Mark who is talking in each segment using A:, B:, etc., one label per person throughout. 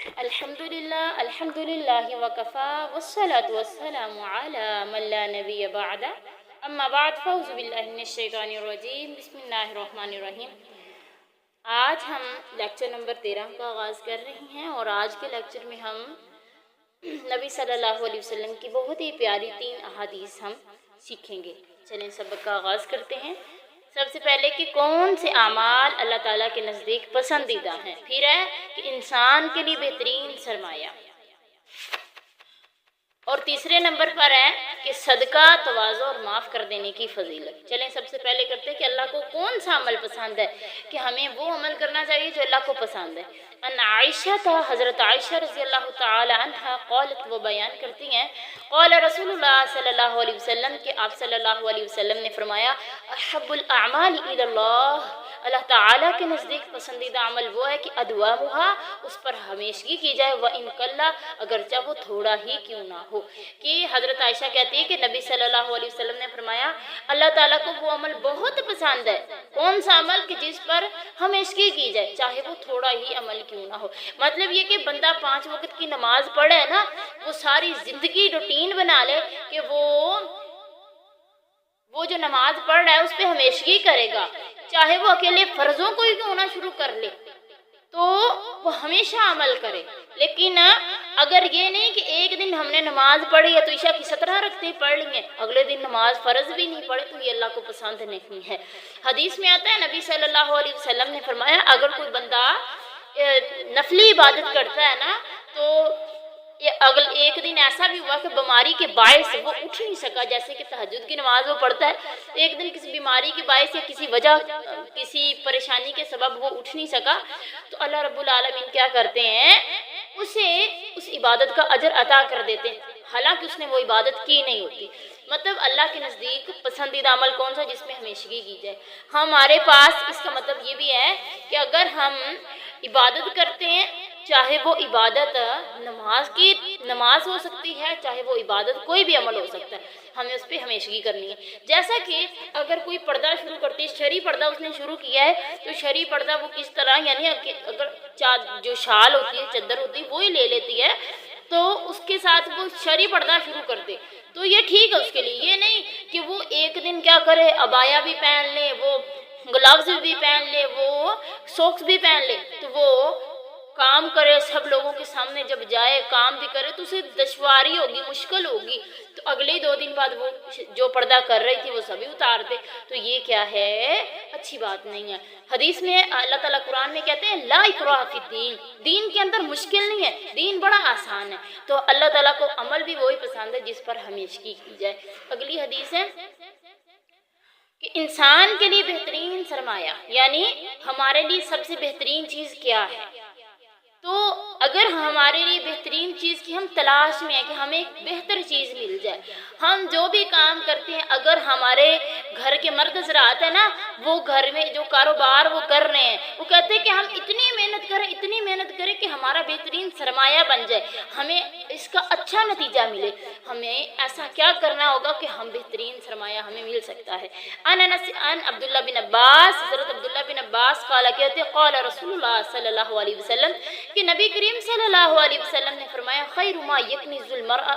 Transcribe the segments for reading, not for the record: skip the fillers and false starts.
A: الحمدللہ وکفا والصلاة والسلام علی من لا نبی بعد اما بعد فاعوذ باللہ من الشیطان الرجیم بسم اللہ الرحمن الرحیم۔ آج ہم لیکچر نمبر 13 کا آغاز کر رہے ہیں اور آج کے لیکچر میں ہم نبی صلی اللہ علیہ وسلم کی بہت ہی پیاری 3 احادیث ہم سیکھیں گے۔ چلیں سبق کا آغاز کرتے ہیں۔ سب سے پہلے کہ کون سے اعمال اللہ تعالیٰ کے نزدیک پسندیدہ ہیں، پھر ہے کہ انسان کے لیے بہترین سرمایہ، اور تیسرے نمبر پر ہے کہ صدقہ، تواضع اور معاف کر دینے کی فضیلت۔ چلیں سب سے پہلے کرتے ہیں کہ اللہ کو کون سا عمل پسند ہے، کہ ہمیں وہ عمل کرنا چاہیے جو اللہ کو پسند ہے۔ ان عائشہ تھا، حضرت عائشہ رضی اللہ تعالی عنہ قالت، وہ بیان کرتی ہیں، قال رسول اللہ صلی اللہ علیہ وسلم، کہ آپ صلی اللہ علیہ وسلم نے فرمایا، احب الاعمال الی اللہ، اللہ تعالیٰ کے نزدیک پسندیدہ عمل وہ ہے کہ ادوامھا، اس پر ہمیشگی کی جائے، وان قل، اگرچہ وہ تھوڑا ہی کیوں نہ ہو۔ کہ حضرت عائشہ کہتی ہے کہ نبی صلی اللہ علیہ وسلم نے فرمایا اللہ تعالیٰ کو وہ عمل بہت پسند ہے، کون سا عمل کہ جس پر ہمیشگی کی جائے، چاہے وہ تھوڑا ہی عمل کیوں نہ ہو۔ مطلب یہ کہ بندہ 5 وقت کی نماز پڑھے نا، وہ ساری زندگی روٹین بنا لے کہ وہ جو نماز پڑھ رہا ہے اس پہ ہمیشگی کرے گا، چاہے وہ اکیلے فرضوں کو ہی کیوں نہ شروع کر لے تو وہ ہمیشہ عمل کرے۔ لیکن اگر یہ نہیں کہ ایک دن ہم نے نماز پڑھی ہے تو عشاء کی 17 رکعتیں پڑھ لی ہیں، اگلے دن نماز فرض بھی نہیں پڑھی، تو یہ اللہ کو پسند نہیں ہے۔ حدیث میں آتا ہے نبی صلی اللہ علیہ وسلم نے فرمایا اگر کوئی بندہ نفلی عبادت کرتا ہے نا، تو ایک دن ایسا بھی ہوا کہ بیماری کے باعث وہ اٹھ نہیں سکا، جیسے کہ تہجد کی نماز وہ پڑھتا ہے، ایک دن کسی بیماری کے باعث یا کسی وجہ، کسی پریشانی کے سبب وہ اٹھ نہیں سکا، تو اللہ رب العالمین کیا کرتے ہیں، اسے اس عبادت کا اجر عطا کر دیتے ہیں، حالانکہ اس نے وہ عبادت کی نہیں ہوتی۔ مطلب اللہ کے نزدیک پسندیدہ عمل کون سا جس میں ہمیشگی کی جائے۔ ہمارے پاس اس کا مطلب یہ بھی ہے کہ اگر ہم عبادت کرتے ہیں، چاہے وہ عبادت نماز ہو سکتی ہے، چاہے وہ عبادت کوئی بھی عمل ہو سکتا ہے، ہمیں اس پہ ہمیشگی کرنی ہے۔ جیسا کہ اگر کوئی پردہ شروع کرتی ہے، شرعی پردہ اس نے شروع کیا ہے، تو شرعی پردہ وہ کس طرح، یعنی اگر جو شال ہوتی ہے، چادر ہوتی ہے، وہی لے لیتی ہے، تو اس کے ساتھ وہ شرعی پردہ شروع کر دے تو یہ ٹھیک ہے اس کے لیے۔ یہ نہیں کہ وہ ایک دن کیا کرے، عبایا بھی پہن لے، وہ گلوز بھی پہن لے، وہ سوکس بھی پہن لے، تو وہ کام کرے، سب لوگوں کے سامنے جب جائے کام بھی کرے تو اسے دشواری ہوگی، مشکل ہوگی، تو اگلے 2 دن بعد وہ جو پردہ کر رہی تھی وہ سبھی اتار دے، تو یہ کیا ہے، اچھی بات نہیں ہے۔ حدیث میں اللہ تعالیٰ قرآن میں کہتے ہیں لا اکراہ فی الدین، دین کے اندر مشکل نہیں ہے، دین بڑا آسان ہے۔ تو اللہ تعالیٰ کو عمل بھی وہی پسند ہے جس پر ہمیشگی کی جائے۔ اگلی حدیث ہے کہ انسان کے لیے بہترین سرمایہ، یعنی ہمارے لیے سب سے بہترین چیز کیا ہے۔ تو اگر ہمارے لیے بہترین چیز کی ہم تلاش میں ہیں کہ ہمیں ایک بہتر چیز مل جائے، ہم جو بھی کام کرتے ہیں، اگر ہمارے گھر کے مرد حضرات ہیں نا، وہ گھر میں جو کاروبار وہ کر رہے ہیں، وہ کہتے ہیں کہ ہم اتنی محنت کریں کہ ہمارا بہترین سرمایہ بن جائے، ہمیں اس کا اچھا نتیجہ ملے، ہمیں ایسا کیا کرنا ہوگا کہ ہم بہترین سرمایہ ہمیں مل سکتا ہے۔ ان عبداللہ بن عباس، حضرت عبداللہ بن عباس قال، کہتے ہیں قال رسول اللہ صلی اللہ علیہ وسلم، کہ نبی کریم صلی اللہ علیہ وسلم نے فرمایا خیر ما یکنز المرء،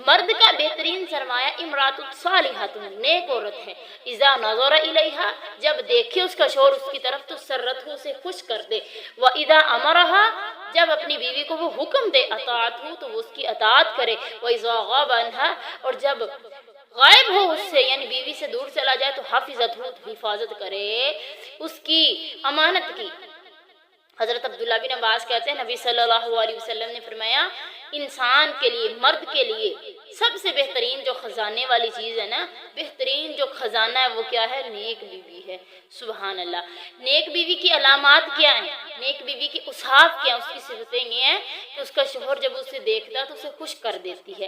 A: مرد کا بہترین سرمایہ امرأۃ صالحۃ، نیک عورت ہے، اذا نظر الیہا، جب دیکھے اس کا شوہر اس کی طرف تو سرتہ، اسے خوش کر دے، واذا امرہا، جب اپنی بیوی کو وہ حکم دے، اطاعتہ، تو وہ اس کی اطاعت کرے، واذا غاب عنہا، اور جب غائب ہو اس سے، یعنی بیوی سے دور چلا جائے، تو حفظتہ، حفاظت کرے اس کی امانت کی۔ حضرت عبداللہ بن عباس کہتے ہیں نبی صلی اللہ علیہ وسلم نے فرمایا انسان کے لیے، مرد کے لیے سب سے بہترین جو خزانے والی چیز ہے نا، بہترین جو خزانہ ہے وہ کیا ہے، نیک بیوی ہے۔ سبحان اللہ۔ نیک بیوی کی علامات کیا ہیں، نیک بیوی کی اوصاف کیا ہیں، اس کی صفتیں یہ ہیں کہ اس کا شوہر جب اسے دیکھتا ہے تو اسے خوش کر دیتی ہے،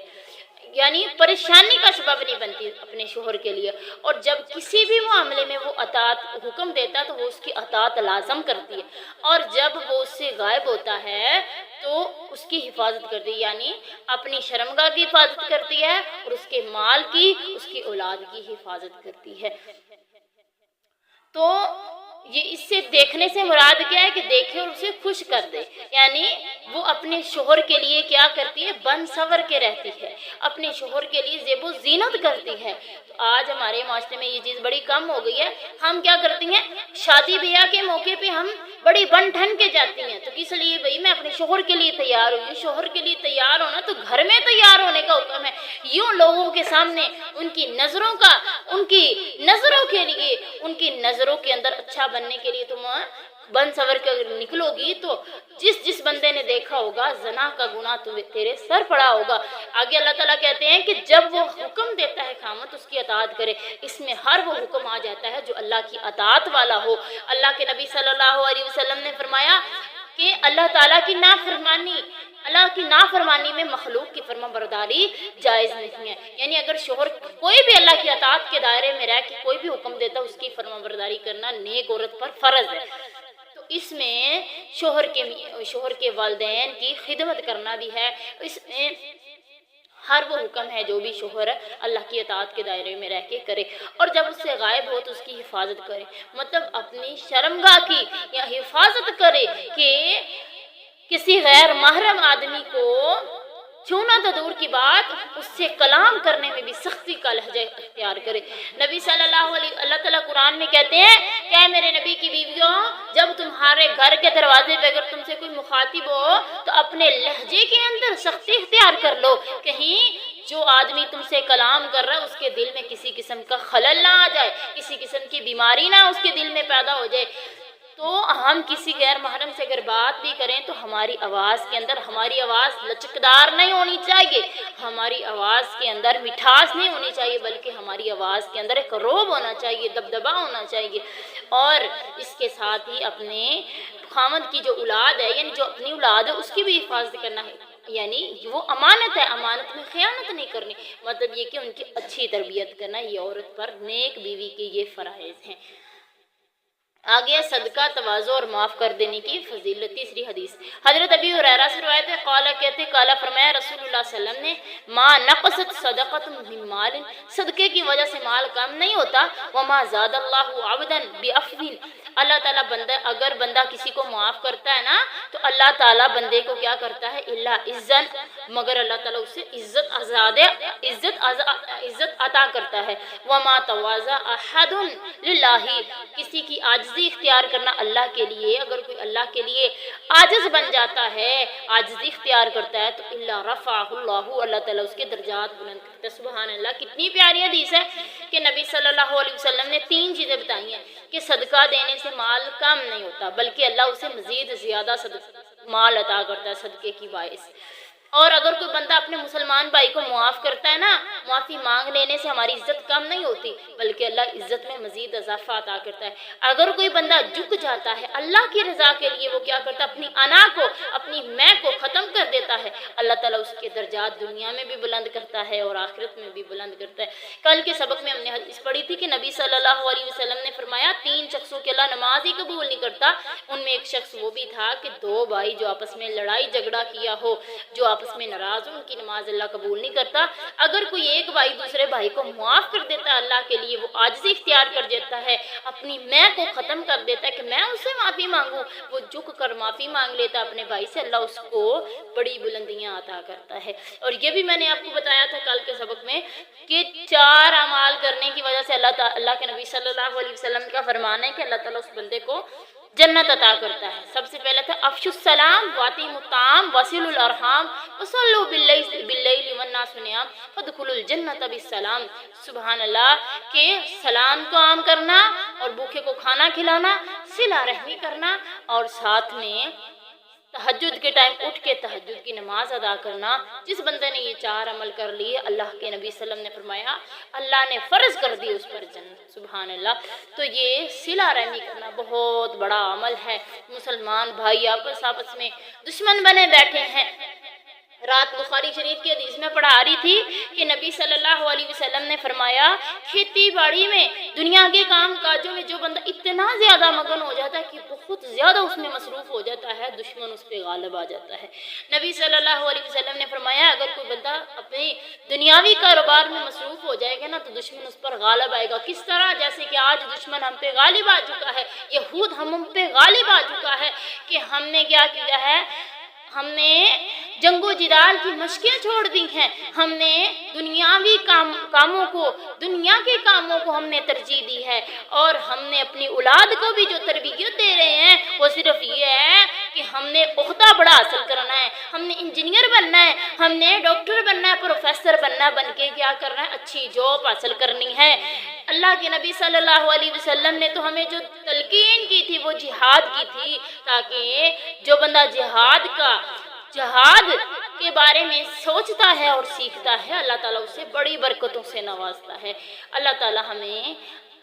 A: یعنی پریشانی کا سبب نہیں بنتی اپنے شوہر کے لیے، اور جب کسی بھی معاملے میں وہ اطاعت حکم دیتا تو وہ اس کی اطاعت لازم کرتی ہے، اور جب وہ اس سے غائب ہوتا ہے تو اس کی حفاظت کرتی ہے، یعنی اپنی شرمگاہ کی حفاظت کرتی ہے، اور اس کے مال کی، اس کی اولاد کی حفاظت کرتی ہے۔ تو یہ اس سے دیکھنے سے مراد کیا ہے کہ دیکھے اور اسے خوش کر دے، یعنی وہ اپنے شوہر کے لیے کیا کرتی ہے، بن سور کے رہتی ہے، اپنے شوہر کے لیے زیب و زینت کرتی ہے۔ تو آج ہمارے معاشرے میں یہ چیز بڑی کم ہو گئی ہے، ہم کیا کرتی ہیں، شادی بیاہ کے موقع پہ ہم بڑی بن ٹھن کے جاتی ہیں، تو اس لیے بھائی میں اپنے شوہر کے لیے تیار ہوئی ہوں۔ شوہر کے لیے تیار ہونا تو گھر میں تیار ہونے کا حکم ہے، یوں لوگوں کے سامنے ان کی نظروں کا، ان کی نظروں کے لیے، ان کی نظروں کے اندر اچھا بننے کے لیے تم بن سور کر نکلو گی تو جس بندے نے دیکھا ہوگا زنا کا گناہ تیرے سر پڑا ہوگا۔ آگے اللہ تعالیٰ کہتے ہیں کہ جب وہ حکم دیتا ہے خامد اس کی اطاعت کرے، اس میں ہر وہ حکم آ جاتا ہے جو اللہ کی اطاعت والا ہو۔ اللہ کے نبی صلی اللہ علیہ وسلم نے فرمایا کہ اللہ تعالیٰ کی نافرمانی میں مخلوق کی فرما برداری جائز نہیں ہے، یعنی اگر شوہر کوئی بھی اللہ کی اطاعت کے دائرے میں رہ کے کوئی بھی حکم دیتا اس کی فرما برداری کرنا نیک عورت پر فرض ہے۔ تو اس میں شوہر کے والدین کی خدمت کرنا بھی ہے، اس میں ہر وہ حکم ہے جو بھی شوہر اللہ کی اطاعت کے دائرے میں رہ کے کرے، اور جب اس سے غائب ہو تو اس کی حفاظت کرے، مطلب اپنی شرمگاہ کی یا حفاظت کرے کہ کسی غیر محرم آدمی کو چھونا تو دور کی بات، اس سے کلام کرنے میں بھی سختی کا لہجہ اختیار کرے۔ نبی صلی اللہ تعالیٰ قرآن میں کہتے ہیں کہ اے میرے نبی کی بیویوں، جب تمہارے گھر کے دروازے پہ اگر تم سے کوئی مخاطب ہو تو اپنے لہجے کے اندر سختی اختیار کر لو، کہیں جو آدمی تم سے کلام کر رہا ہے اس کے دل میں کسی قسم کا خلل نہ آ جائے، کسی قسم کی بیماری نہ اس کے دل میں پیدا ہو جائے۔ تو ہم کسی غیر محرم سے اگر بات بھی کریں تو ہماری آواز کے اندر، ہماری آواز لچکدار نہیں ہونی چاہیے، ہماری آواز کے اندر مٹھاس نہیں ہونی چاہیے، بلکہ ہماری آواز کے اندر ایک روب ہونا چاہیے، دبدبا ہونا چاہیے۔ اور اس کے ساتھ ہی اپنے خامد کی جو اولاد ہے، یعنی جو اپنی اولاد ہے اس کی بھی حفاظت کرنا ہے، یعنی وہ امانت ہے، امانت میں خیانت نہیں کرنی، مطلب یہ کہ ان کی اچھی تربیت کرنا، یہ عورت پر نیک بیوی کے یہ فرائض ہیں۔ آگے صدقہ، تواضع اور معاف کر دینے کی فضیلت۔ تیسری حدیث حضرت ابی ہریرہ سے روایت ہے، قال فرمایا رسول اللہ صلی اللہ علیہ وسلم نے، ما نقصت صدقۃ من مال، صدقے کی وجہ سے مال کم نہیں ہوتا، وما زاد اللہ عبدا بعفو، اللہ تعالیٰ اگر بندہ کسی کو معاف کرتا ہے نا تو اللہ تعالیٰ بندے کو کیا کرتا ہے، اللہ عزت، مگر اللہ تعالیٰ اسے عزت عطا کرتا ہے۔ وما تواضع احد للہ، کسی کی عاجزی اختیار کرنا اللہ کے لیے، اگر کوئی اللہ کے لیے عاجز بن جاتا ہے، عاجزی اختیار کرتا ہے تو اللہ رفعہ اللہ، اللہ تعالیٰ اس کے درجات بلند کرتا ہے۔ سبحان اللہ، کتنی پیاری حدیث ہے کہ نبی صلی اللہ علیہ وسلم نے 3 چیزیں بتائی ہیں کہ صدقہ دینے سے مال کم نہیں ہوتا، بلکہ اللہ اسے مزید زیادہ مال عطا کرتا ہے صدقے کی باعث۔ اور اگر کوئی بندہ اپنے مسلمان بھائی کو معاف کرتا ہے نا، معافی مانگ لینے سے ہماری عزت کم نہیں ہوتی، بلکہ اللہ عزت میں مزید اضافہ عطا کرتا ہے۔ اگر کوئی بندہ جھک جاتا ہے اللہ کی رضا کے لیے، وہ کیا کرتا ہے، اپنی انا کو، اپنی میں کو ختم کر دیتا ہے، اللہ تعالیٰ اس کے درجات دنیا میں بھی بلند کرتا ہے اور آخرت میں بھی بلند کرتا ہے۔ کل کے سبق میں ہم نے حدیث پڑھی تھی کہ نبی صلی اللہ علیہ وسلم نے فرمایا 3 شخصوں کے اللہ نماز ہی قبول نہیں کرتا، ان میں ایک شخص وہ بھی تھا کہ 2 بھائی جو آپس میں لڑائی جھگڑا کیا ہو، جو آپس میں ناراض ہو، ان کی نماز اللہ قبول نہیں کرتا۔ اگر کوئی ایک بھائی دوسرے بھائی کو معاف کر دیتا ہے اللہ کے لیے، وہ عاجزی اختیار کر دیتا ہے، اپنی میں کو ختم کر دیتا ہے کہ میں اس سے معافی مانگوں، وہ جھک کر معافی مانگ لیتا اپنے بھائی سے، اللہ اس کو بڑی بلندیاں عطا کرتا ہے۔ اور یہ بھی میں نے آپ کو بتایا تھا کل کے سبق میں کہ 4 اعمال کرنے کی وجہ سے اللہ کے نبی صلی اللہ علیہ وسلم کا فرمان ہے کہ اللہ تعالیٰ اس بندے کو جنت عطا کرتا ہے۔ سب سے پہلے تھا افشوا السلام واطعموا الطعام وصلوا الارحام وصلوا باللیل والناس نیام فادخلوا الجنۃ بالسلام۔ سبحان اللہ، کہ سلام کو عام کرنا اور بھوکے کو کھانا کھلانا، صلہ رحمی کرنا، اور ساتھ میں تہجد کے ٹائم اٹھ کے تہجد کی نماز ادا کرنا۔ جس بندے نے یہ 4 عمل کر لیے، اللہ کے نبی صلی اللہ علیہ وسلم نے فرمایا اللہ نے فرض کر دی اس پر جنت۔ سبحان اللہ۔ تو یہ صلہ رحمی کرنا بہت بڑا عمل ہے۔ مسلمان بھائی آپس میں دشمن بنے بیٹھے ہیں، رات بخاری شریف کی حدیث میں پڑھا رہی تھی کہ نبی صلی اللہ علیہ وسلم نے فرمایا کھیتی باڑی میں دنیا کے کام کاجوں میں جو بندہ اتنا زیادہ مگن ہو جاتا ہے کہ بہت زیادہ اس میں مصروف ہو جاتا ہے، دشمن اس پہ غالب آ جاتا ہے۔ نبی صلی اللہ علیہ وسلم نے فرمایا اگر کوئی بندہ اپنی دنیاوی کاروبار میں مصروف ہو جائے گا نا تو دشمن اس پر غالب آئے گا۔ کس طرح؟ جیسے کہ آج دشمن ہم پہ غالب آ چکا ہے، یہود ہم پہ غالب آ چکا ہے کہ ہم نے کیا کیا ہے، ہم نے جنگ و جدال کی مشقیں چھوڑ دی ہیں، ہم نے دنیاوی کاموں کو، دنیا کے کاموں کو ہم نے ترجیح دی ہے، اور ہم نے اپنی اولاد کو بھی جو تربیت دے رہے ہیں وہ صرف یہ ہے کہ ہم نے عہدہ بڑا حاصل کرنا ہے، ہم نے انجینئر بننا ہے، ہم نے ڈاکٹر بننا ہے، پروفیسر بننا ہے، بن کے کیا کرنا ہے، اچھی جاب حاصل کرنی ہے۔ اللہ کے نبی صلی اللہ علیہ وسلم نے تو ہمیں جو تلقین کی تھی وہ جہاد کی تھی، تاکہ جو بندہ جہاد کے بارے میں سوچتا ہے اور سیکھتا ہے اللہ تعالیٰ اسے بڑی برکتوں سے نوازتا ہے۔ اللہ تعالیٰ ہمیں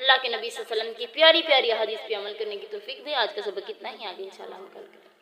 A: اللہ کے نبی صلی اللہ علیہ وسلم کی پیاری پیاری حدیث پہ عمل کرنے کی توفیق دے۔ آج کا سبق اتنا ہی، آگے انشاءاللہ ہم کل کریں۔